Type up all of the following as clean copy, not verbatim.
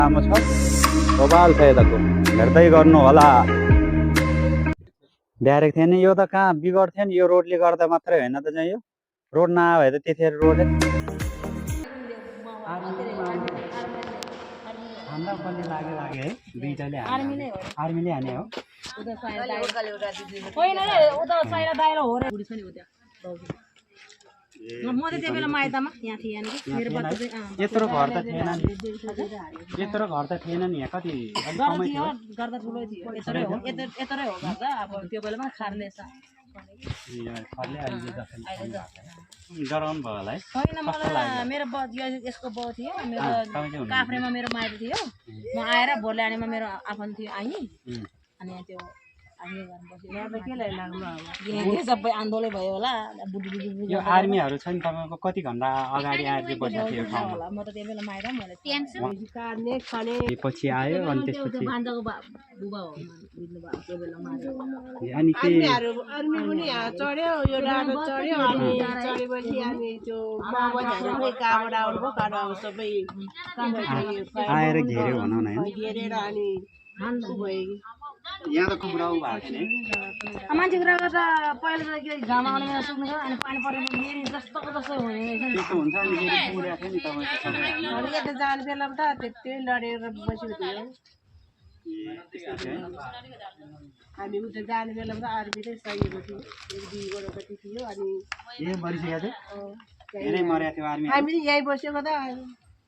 लामो छ बबाल छ यताको हेर्दै गर्नु होला डाइरेक्ट थिएन यो त कहाँ बिगड्थ्यो नि यो रोडले गर्दा मात्रै होइन त चाहिँ यो रोड नआए भए त त्यतिखेर रोड हान्दा पनि लाग्यो है दुईटाले आर्मीले हाने हो म त त्यो बेला माइतमा यहाँ थिएँ यहाँनिर मेरो बच्चा चाहिँ यत्रो घर त थिएन नि यत्रो घर त थिएन नि यहाँ कति गर्दा ठुलो थियो यत्रै हो गर्दा अब त्यो बेलामा खारले डराउनु भयो होला है होइन मलाई मेरो यसको बाउ थियो मेरो काफ्रेमा मेरो माइत थियो म आएर भोट ल्यानेमा मेरो आफन्त थियो आइनी अनि त्यो सबै आन्दोलन भयो होला यो आर्मीहरू छ नि तपाईँको कति घन्टा अगाडि आएर बसेको थियो ठाउँमा म त त्यो बेला माएर मैले पछि आयो अनि त्यसपछि भान्जाको बुबा हो त्यो बेला अनि आर्मी पनि चढ्यो यो डाँडो चढ्यो अनि चढेपछि हामी त्यो माओवादीहरू कहाँबाट आउनुभयो कहाँबाट सबै आएर घेर्यो भनौँ न घेरेर अनि यहाँ त कुराउ भएको थिएन मान्छे कुरा गर्दा पहिला त के घाम आउने बेला सुक्नु छ अनि पानी परेर फेरि जस्तो हुने त्यस्तो हुन्छ अनि फेरि पुगेको थियो नि तपाईँको अनि यता जाने बेलामा त त्यही लडेर बसेको थियो हामी उता जाने बेलामा त आर्मी नै सहिएको थियो एक दुई गोडा जति थियो अनि मरिसकेको थियो धेरै मरेको थियो आर्मी हामी यहीँ बसेको त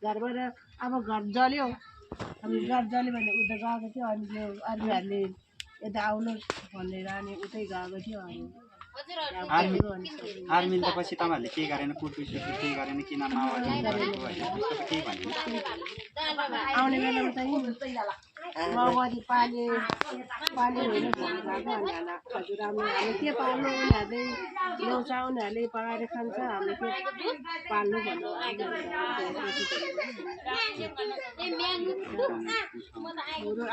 घरबाट अब घर जल्यो अनि घर जल्यो भने उता गएको थियो अनि त्यो आर्मीहरूले यता आउनुहोस् भनेर अनि उतै गएको थियो आर्मीले त पछि तपाईँहरूले के गरेन कुटपिट के गरेन किन माओवादी केही भनेन आउने बेलामा चाहिँ माओवादी पाले होइन हजुर हामी के पाल्नु उनीहरूले ल्याउँछ उनीहरूले पकाएर खान्छ हामीले के पाल्नु भन्नु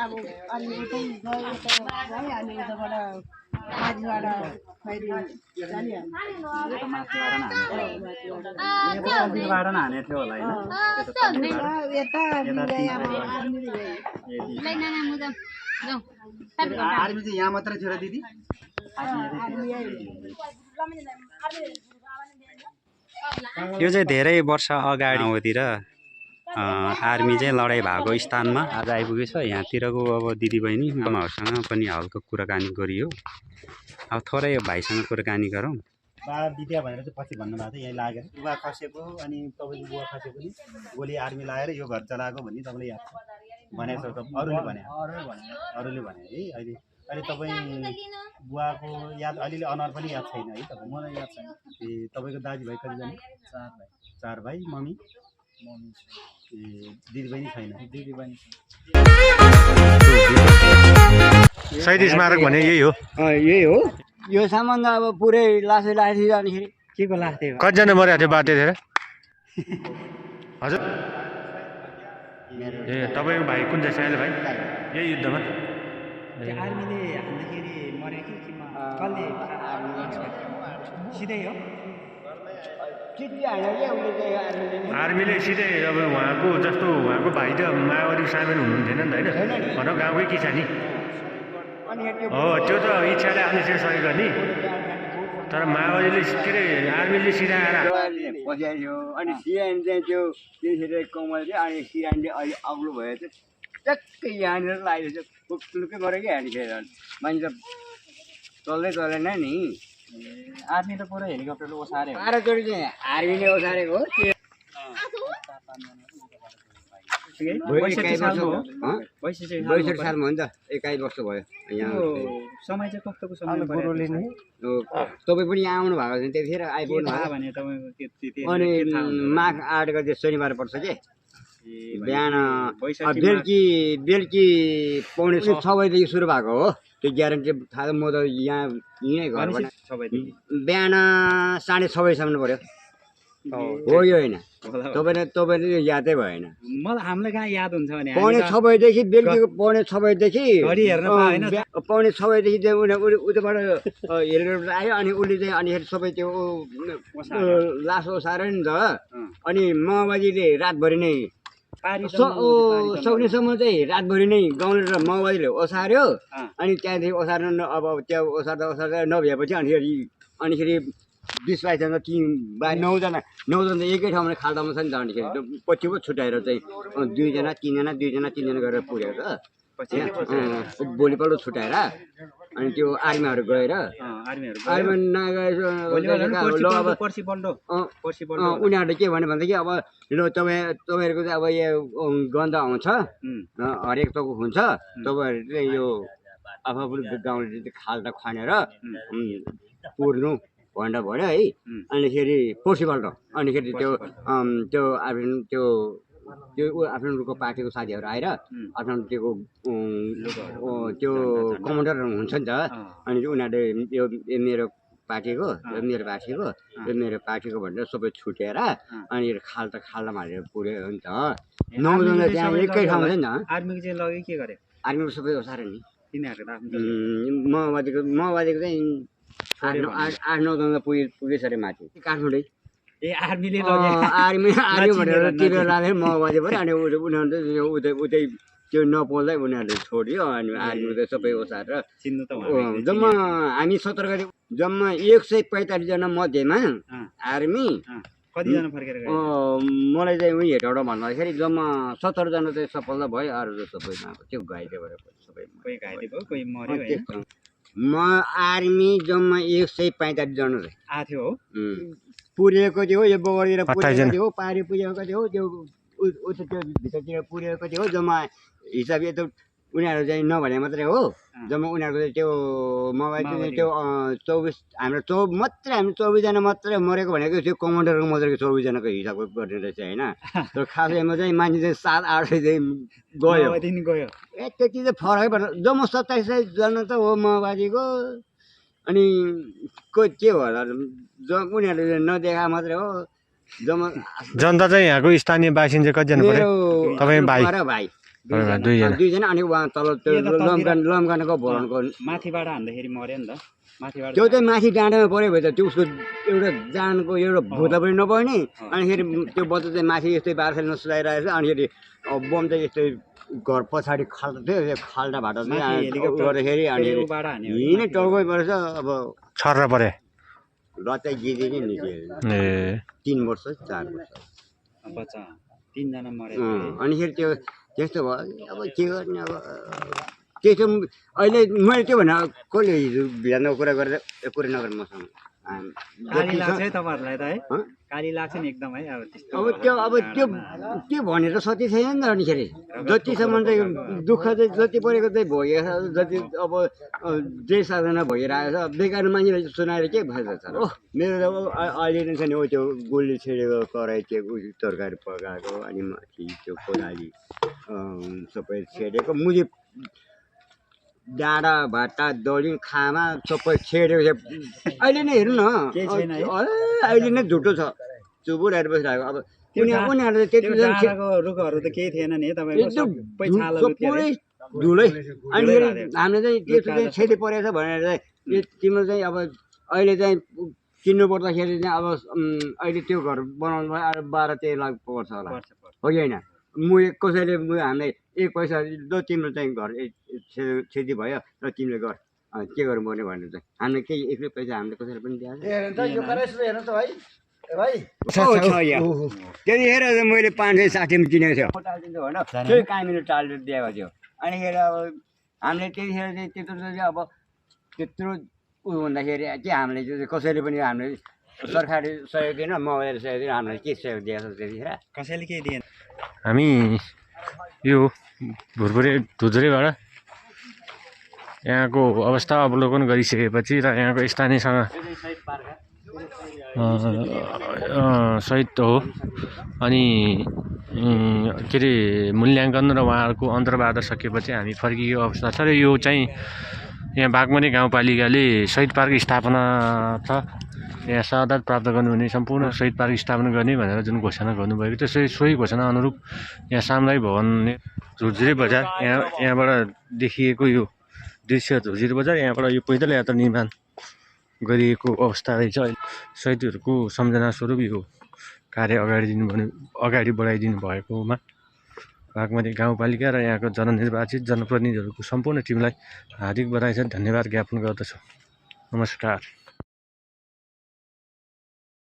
अब अनि उतै गयो है अनि उताबाट माथिबाट फेरि हानेको थियो होला आर्मी चाहिँ यहाँ मात्रै थियो र दिदी यो चाहिँ धेरै वर्ष अगाडि तिर आर्मी चाहिँ लडाइँ भएको स्थानमा आज आइपुगेछ यहाँतिरको अब दिदीबहिनी आमाहरूसँग पनि हल्का कुराकानी गरियो अब थोरै भाइसँग कुराकानी गरौँ बा दिदिया भनेर चाहिँ पछि भन्नुभएको थियो यहीँ लागेर बुवा खसेको अनि तपाईँको बुवा खसेको नि गोली आर्मी लगाएर यो घर चलाएको भन्ने तपाईँले याद छ भनेको छ अरूले भने है अहिले तपाईँ बुवाको याद अलिअलि अनुहार पनि याद छैन है तपाईँ मलाई याद छैन ए तपाईँको दाजुभाइ कतिजना चार भाइ मम्मी ए दिदीबहिनी छैन शहीद स्मारक भने यही हो यो सामान अब पुरै लासै लाएको थियो अनिखेरि के को लास थियो कतिजना मरेको थियो बाटेर हजुर ए तपाईँको भाइ कुन चाहिँ साइलो भाइ यही युद्धमा आर्मीले हान्दाखेरि मरे कि कसले सिधै हो आर्मीले सिधै अब उहाँको जस्तो उहाँको भाइ त माओवादी सामेल हुनुहुन्थेन नि त होइन भनौँ गाउँकै किसानी हो त्यो त इच्छाले आउने सही गर्ने तर माओवादीले के अरे आर्मीले सिधा आएर बस्यो अनि सिआइएन चाहिँ त्यो त्यसरी कमल थियो अनि सिआइएनले अहिले अग्लो भयो चाहिँ ट्याक्कै यहाँनिर लागेको छ पुलुकै गरेको हालिखेर मान्छे त चल्दैन नि आर्मी त पुरै हेलिकप्टरले ओसारे पाराचोटि चाहिँ आर्मीले ओसारेको हो 62 सालमा हो नि त 21 वर्ष भयो यहाँ समय चाहिँ कस्तो समय तपाईँ पनि यहाँ आउनु भएको छ त्यतिखेर आइपुग्नु भयो अनि माघ 8 गते शनिबार पर्छ के बिहान बेलुकी पौने 6 बजीदेखि सुरु भएको हो त्यो ग्यारेन्टी थाहा छ म त यहाँ यहीँ घरबाट बिहान 6:30 बजीसम्म पऱ्यो हो यो होइन तपाईँले यादै भएन मलाई हामीलाई कहाँ याद हुन्छ भने पौने 6 बजीदेखि बेलुकीको पौने 6 बजीदेखि पौने 6 बजीदेखि उताबाट हेलिकप्टर आयो अनि उसले चाहिँ अनिखेरि सबै त्यो लास ओसार्यो नि त अनि माओवादीले रातभरि नै सक्नेसम्म चाहिँ रातभरि नै गाउँले र माओवादीले ओसार्यो अनि त्यहाँदेखि ओसार्न अब त्यो ओसार्दा नभएपछि अनिखेरि 20-22 जना 9जना एकै ठाउँमा खाल्डामा छ नि त अनिखेरि पछि पो छुट्याएर चाहिँ 2जना 3जना गरेर पुग्यो त भोलिपल्ट छुट्याएर अनि त्यो आर्मीहरू गएर आर्मी उनीहरूले के भन्यो भनेदेखि अब ल तपाईँहरूको चाहिँ अब यो गन्ध आउँछ हरेक थोक हुन्छ तपाईँहरूले यो आफ्नो गाउँले खाल्डा खनेर पुर्नु भनेर भन्यो है अनिखेरि पर्सिपल्ट अनिखेरि त्यो आफ्नो पार्टीको साथीहरू आएर आफ्नो त्यो कमान्डर हुन्छ नि त अनि उनीहरूले यो मेरो पार्टीको भनेर सबै छुटेर अनि खाल्डामा हालेर पुऱ्यो नि त 9जना त्यहाँ एकै ठाउँमा छ नि त आर्मीको चाहिँ लगे के गरे आर्मीको सबै ओसारे नि तिनीहरूको माओवादीको चाहिँ 8-9जना पुगेछ अरे माथि काठमाडौँ आर्मीले आर्मी भनेर टिपेर लाँदै माओवादी पऱ्यो अनि उनीहरू उतै त्यो नपोल्दै उनीहरूले छोड्यो अनि आर्मी त सबै ओसारेर जम्मा हामी 17 गरी जम्मा 145 जना मध्येमा आर्मी कतिजना फर्केर गए मलाई चाहिँ उयो हेटौँडा भन्दाखेरि जम्मा 17 जना चाहिँ सफलता भयो अरू चाहिँ सबैमा त्यो घाइते भएर सबै कोही घाइते भयो कोही मर्यो म आर्मी जम्मा 145 जना आएको थियो हो पुरेको थियो यो बगडेर पुरेको थियो पारी पुगेको थियो त्यो भित्रतिर पुरेको थियो जम्मा हिसाब यता उनीहरू चाहिँ नभने मात्रै हो जम्मा उनीहरूको चाहिँ त्यो मोबाइल त्यो 24 हाम्रो 24 जना मात्रै मरेको भनेको त्यो कमान्डरको मात्रै 24 जनाको हिसाब गर्ने रहेछ होइन तर खासैमा चाहिँ मान्छे चाहिँ 7-8 चाहिँ गयो त्यति चाहिँ फरकै पर्छ जम्मा 27 जना त हो माओवादीको अनि के होला उनीहरूले नदेखा मात्रै हो जम्मा जनता चाहिँ यहाँको स्थानीय बासिन्दा चाहिँ कतिजना पऱ्यो तपाईँ भाइ 2 जना अनि उहाँ तल लमगानको भवनको माथिबाट हान्दाखेरि मर्यो नि त माथिबाट त्यो चाहिँ माथि डाँडामा पऱ्यो भने त त्यो उसको एउटा जानको एउटा भुता पनि नपर्ने अनिखेरि त्यो बच्चा चाहिँ माथि यस्तै बार्सेल नसुलाइरहेको छ अनिखेरि बम चाहिँ यस्तै घर पछाडि खाल्डा थियो त्यो खाल्डाबाट गर्दाखेरि अनि हिँड्ने टाउकै परेछ अब छर्रा परे लत्तै गिरी नै निस्क्यो 3 वर्ष 4 वर्ष बच्चा 3 जना मरे अनिखेरि त्यो त्यस्तो भयो अब के गर्ने अब त्यस्तो अहिले मैले त्यो भने कसले हिजो बिहानको कुरा गरेर कुरा नगर्नु मसँग काली लाग्छ है तपाईहरुलाई त है काली लाग्छ नि एकदम है अब त्यो भनेर सती छैन नि त अनिखेरि जतिसम्म चाहिँ दुःख चाहिँ जति परेको चाहिँ भोगेको छ जति अब जे साधना भइरहेको छ बेकार मान्छेलाई सुनाएर के फाइदा छ हो मेरो त अहिले नै छ नि हो त्यो गोली छेडेको कराई त्यो तरकारी पकाएको अनि माथि त्यो कोदाली सबै छेडेको मुजी डाँडा भाटा दलिन खामा सबै छेडेको छ अहिले नै हेर्नु न अहिले नै झुटो छ चुबुरहरू बसिरहेको अब उनीहरू त्यति रुखहरू त केही थिएन नि तपाईँको धुलै अनि हामीले चाहिँ त्यो चाहिँ छेडी परेको छ भनेर चाहिँ तिम्रो चाहिँ अब अहिले चाहिँ किन्नु पर्दाखेरि चाहिँ अब अहिले त्यो घर बनाउनु भयो 12-13 लाख पर्छ होला हो कि होइन कसैले हामीलाई 1 पैसा ल तिम्रो चाहिँ घर क्षति भयो र तिमीले गर के गर्नु पर्ने भनेर चाहिँ हामीले केही 1 पैसा हामीले कसैले पनि त्यतिखेर मैले 560 किनेको थियो त्यही कामीले टालेर दिएको थियो अनिखेर अब हामीले त्यतिखेर चाहिँ त्यत्रो चाहिँ अब त्यत्रो उ हुँदाखेरि चाहिँ हामीले चाहिँ कसैले पनि हामीले सरकारी सहयोग दिएन मोबाइल सहयोग दिएन हामीलाई के सहयोग दिएको छ त्यतिखेर कसैले केही दिएन हामी यो भुरभुरे धुज्रेबाट यहाँको अवस्था अवलोकन गरिसकेपछि र यहाँको स्थानीयसँग सहित हो अनि के अरे मूल्याङ्कन र उहाँहरूको अन्तर्वार्ता सकेपछि हामी फर्किएको अवस्था छ र यो चाहिँ यहाँ बागमती गाउँपालिकाले शहीद पार्क स्थापना छ यहाँ सहायता प्राप्त गर्नुहुने सम्पूर्ण शहीद पार्क स्थापना गर्ने भनेर जुन घोषणा गर्नुभएको थियो सोही घोषणा अनुरूप यहाँ सामुदायिक भवन झुर्झुरे बजार यहाँबाट देखिएको यो दृश्य झुर्झुरे बजार यहाँबाट यो पैदल यात्रा निर्माण गरिएको अवस्था रहेछ शहीदहरूको सम्झना स्वरूप यो कार्य अगाडि बढाइदिनु भएकोमा बागमती गाउँपालिका र यहाँको जननिर्वाचित जनप्रतिनिधिहरूको सम्पूर्ण टिमलाई हार्दिक बधाई छ, धन्यवाद ज्ञापन गर्दछु। नमस्कार।